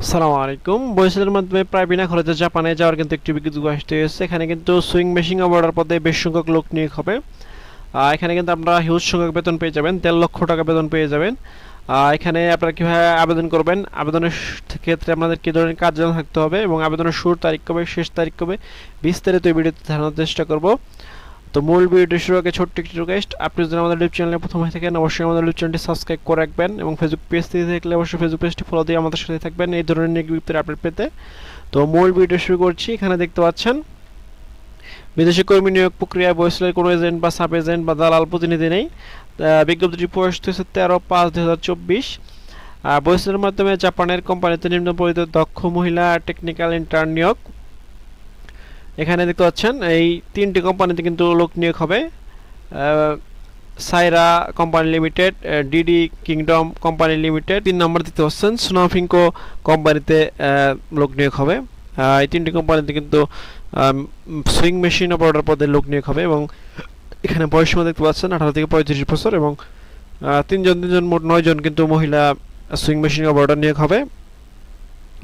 আসসালামু আলাইকুম। বয়সের মাধ্যমে প্রায় বিনা খরচে জাপানে যাওয়ার কিন্তু একটি বিজ্ঞপ্তি আসতে হয়েছে। এখানে কিন্তু সুইং মেশিন অপারেটর পদে বেশ সংখ্যক লোক নিয়োগ হবে। এখানে কিন্তু আপনারা হিউজ সংখ্যক বেতন পেয়ে যাবেন, ১.৫ লক্ষ টাকা বেতন পেয়ে যাবেন। এখানে আপনারা কীভাবে আবেদন করবেন, আবেদনের ক্ষেত্রে আপনাদের কী ধরনের কাজ জানা থাকতে হবে এবং আবেদনের শুরুর তারিখ কবে, শেষ তারিখ কবে, বিস্তারিত এই ভিডিওতে জানার চেষ্টা করব। তো মূল ভিডিওটি শুরু আগে ছোট্ট একটি রিকোয়েস্ট, আপনি যদি আমাদের ইউটিউব চ্যানেলে প্রথম হয়ে থাকেন অবশ্যই আমাদের ইউটিউব চ্যানেলটি সাবস্ক্রাইব করে রাখবেন এবং ফেসবুক পেজ থেকে থাকলে অবশ্যই ফেসবুক পেজটি ফলো দিয়ে আমাদের সাথে থাকবেন এই ধরনের বিজ্ঞপ্তির আপডেট পেতে। তো মূল ভিডিও শুরু করছি। এখানে দেখতে পাচ্ছেন বিদেশি কর্মী নিয়োগ প্রক্রিয়ায় বয়সের কোনো এজেন্ট বা সাব এজেন্ট বা দালাল প্রতিনিধি নেই। বিজ্ঞপ্তিটি প্রকাশিত হয়েছে 13/5/2024। বয়সের মাধ্যমে জাপানের কোম্পানিতে নিম্ন পরিচিত দক্ষ মহিলা টেকনিক্যাল ইন্টার্ন নিয়োগ। এখানে দেখতে পাচ্ছেন এই তিনটি কোম্পানিতে কিন্তু লোক নিয়োগ হবে। সাইরা company limited, DD kingdom company limited, 3 নম্বর দেখতে পাচ্ছেন সোনাফিঙ্কো কোম্পানিতে লোক নিয়োগ হবে। এই তিনটি কোম্পানিতে কিন্তু সুইং মেশিন অপারেটর পদে লোক নিয়োগ হবে এবং এখানে বয়সসীমা দেখতে পাচ্ছেন 18 থেকে 35 বছর এবং তিনজন মোট 9 জন কিন্তু মহিলা সুইং মেশিন অপারেটর নিয়োগ হবে।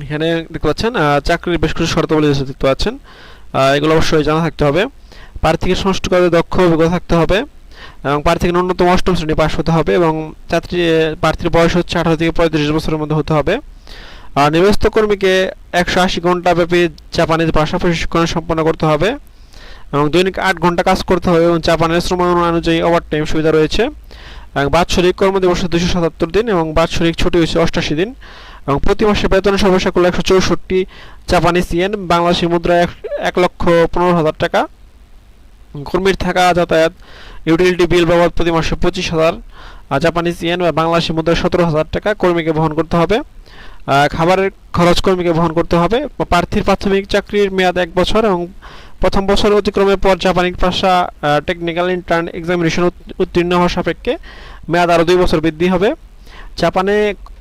এখানে দেখতে পাচ্ছেন চাকরির বেশ কিছু শর্তাবলী দেখতে পাচ্ছেন, এগুলো অবশ্যই জানা থাকতে হবে। প্রার্থীকে ষষ্ঠ কাজে দক্ষ অভিজ্ঞতা থাকতে হবে এবং প্রার্থীকে ন্যূনতম 8ম শ্রেণী পাশ হতে হবে এবং প্রার্থীর বয়স হচ্ছে 18 থেকে 35 বছরের মধ্যে হতে হবে। আর নির্বাচিত কর্মীকে 180 ঘন্টা ব্যাপী জাপানিজ ভাষা প্রশিক্ষণ সম্পন্ন করতে হবে এবং দৈনিক 8 ঘন্টা কাজ করতে হবে এবং জাপানের শ্রম আইন অনুযায়ী ওভারটাইম সুবিধা রয়েছে এবং বাৎসরিক কর্মদিবস 277 দিন এবং বাৎসরিক ছুটি হচ্ছে 88 দিন এবং প্রতি মাসে বেতনের সর্বশেষ করলে 164 জাপানিজ ইয়েন, বাংলাদেশি মুদ্রায় 1,15,000 টাকা। কর্মীর থাকা, যাতায়াত, ইউটিলিটি বিল বাবদ প্রতি মাসে 25,000 জাপানিজ ইয়েন বা বাংলাদেশি মুদ্রায় 17,000 টাকা কর্মীকে বহন করতে হবে। খাবারের খরচ কর্মীকে বহন করতে হবে। প্রার্থীর প্রাথমিক চাকরির মেয়াদ 1 বছর এবং প্রথম বছর অতিক্রমের পর জাপানি ভাষা টেকনিক্যাল ইন্টার্ন এক্সামিনেশন উত্তীর্ণ হওয়ার সাপেক্ষে মেয়াদ আরও 2 বছর বৃদ্ধি হবে। জাপানে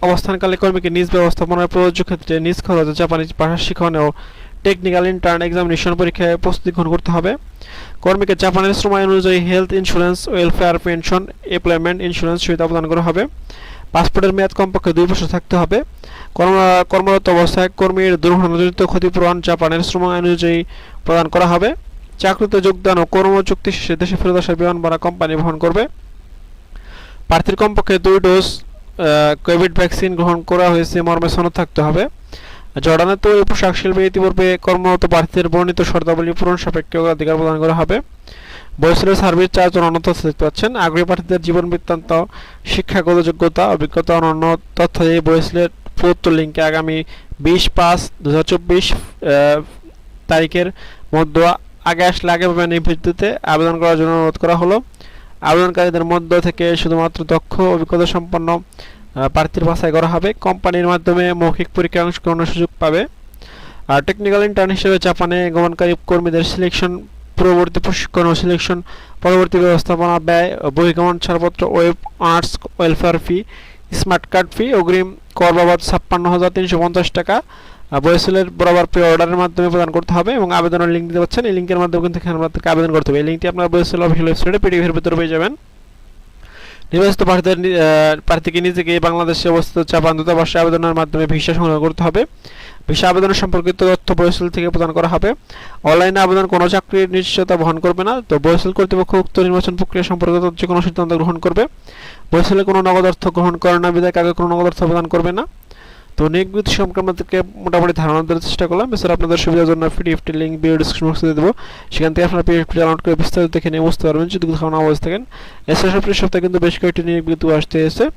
অবস্থানকালে কর্মীকে নিজ ব্যবস্থাপনার প্রযোজ্য ক্ষেত্রে নিজ খরচে জাপানি ভাষা শিখন ও টেকনিক্যাল ইন্টার্ন এক্সামিনেশন পরীক্ষায় প্রস্তুতি গ্রহণ করতে হবে। কর্মীকে জাপানের শ্রম আইন অনুযায়ী health insurance, welfare, pension, employment insurance সুবিধা প্রদান করা হবে। পাসপোর্টের মেয়াদ কমপক্ষে 2 বছর থাকতে হবে। কর্মরত অবস্থায় কর্মীর দুর্ঘটনাজনিত ক্ষতিপূরণ জাপানের শ্রম আইন অনুযায়ী প্রদান করা হবে। চাকরিতে যোগদান ও কর্মচুক্তি শেষে দেশে ফেরত আসার বিমান ভাড়া কোম্পানি বহন করবে। প্রার্থীর কমপক্ষে 2 ডোজ কোভিড ভ্যাকসিন গ্রহণ করা হয়েছে মর্মে সনদ থাকতে হবে। জর্ডানের তৈরি পোশাক শিল্পে ইতিপূর্বে কর্মরত প্রার্থীদের বর্ণিত শর্তাবলী পূরণ সাপেক্ষে অধিকার প্রদান করা হবে। বয়সের সার্ভিস 4 জন অন্য তথ্য দেখতে পাচ্ছেন। আগ্রহী প্রার্থীদের জীবন বৃত্তান্ত, শিক্ষাগত যোগ্যতা, অভিজ্ঞতা অন্যান্য তথ্য দিয়ে বয়সের প্রদত্ত লিঙ্কে আগামী 20/5/2024 তারিখের মধ্যে আগে আসলে আগে পাবেন এই ভিত্তিতে আবেদন করার জন্য অনুরোধ করা হলো। আবেদনকারীদের মধ্য থেকে শুধুমাত্র দক্ষ অভিজ্ঞতা সম্পন্ন প্রার্থীর বাছাই করা হবে। কোম্পানির মাধ্যমে মৌখিক পরীক্ষায় অংশগ্রহণের সুযোগ পাবে। আর টেকনিক্যাল ইন্টার্ন হিসেবে জাপানে গমনকারী কর্মীদের সিলেকশন পূর্ববর্তী প্রশিক্ষণ ও সিলেকশন পরবর্তী ব্যবস্থাপনা ব্যয়, বহির্গমন ছাড়পত্র, ওয়েব অনার্স, ওয়েলফেয়ার ফি, স্মার্ট কার্ড ফি, অগ্রিম কর বাবদ 56,350 টাকা বয়সেলের বরাবর পে অর্ডারের মাধ্যমে প্রদান করতে হবে এবং আবেদনের লিঙ্ক দিতে পাচ্ছেন। এই লিঙ্কের মাধ্যমে কিন্তু এখানে আপনাদেরকে আবেদন করতে হবে। এই লিঙ্কটি আপনারা বয়সেল অফিসিয়াল ওয়েবসাইটে পিডিএফের ভিতরে পেয়ে যাবেন। নির্বাচিত প্রার্থীকে নিজেকে বাংলাদেশে অবস্থিত জাপান দূতাবাসে আবেদনের মাধ্যমে ভিসা সংগ্রহ করতে হবে। ভিসা আবেদনের সম্পর্কিত তথ্য বয়সেল থেকে প্রদান করা হবে। অনলাইনে আবেদন কোনো চাকরির নিশ্চয়তা বহন করবে না। তো বয়সেল কর্তৃপক্ষ উক্ত নির্বাচন প্রক্রিয়া সম্পর্কিত যে কোনো সিদ্ধান্ত গ্রহণ করবে। বয়সেলে কোনো নগদ অর্থ গ্রহণ করে না বিধায় কাউকে কোনো নগদ অর্থ প্রদান করবে না। তো নিয়োগ বিধি সম্পর্কে আপনাদেরকে মোটামুটি ধারণা দেওয়ার চেষ্টা করলাম। এছাড়া আপনাদের সুবিধার জন্য পিডিএফটি লিঙ্ক ভিডিও ডিসক্রিপশন বক্সে দিয়ে দেবো, সেখান থেকে আপনারা পিডিএফটি ডাউনলোড করে বিস্তারিত দেখে নিয়ে বুঝতে পারবেন যদি ধারণা অবস্থা থাকেন। এছাড়া সপ্তাহে কিন্তু বেশ কয়েকটি নিয়োগ বিধি আসতে এসে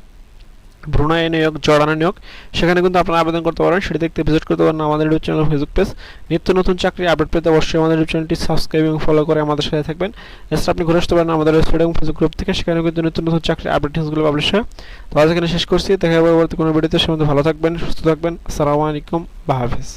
ব্রুনাই নিয়োগ, জর্ডানের নিয়োগ, সেখানে কিন্তু আপনারা আবেদন করতে পারেন। সেটি দেখতে ভিজিট করতে পারেন আমাদের ইউটিউব চ্যানেল, ফেসবুক পেজ। নিত্য নতুন চাকরি আপডেট পেতে অবশ্যই আমাদের ইউটিউব চ্যানেলটি সাবস্ক্রাইব এবং ফলো করে আমাদের সাথে থাকবেন। এছাড়া আপনি ঘুরে আসতে পারেন আমাদের ওয়েবসাইট এবং ফেসবুক গ্রুপ থেকে, সেখানে কিন্তু নিত্য নতুন চাকরি আপডেট নিউজগুলো পাবলিশ হয়। তো আজ এখানে শেষ করছি, দেখা হবে পরবর্তী কোনো ভিডিওতে। সে মধ্যে ভালো থাকবেন, সুস্থ থাকবেন। আসসালামু আলাইকুম, বা হাফেজ।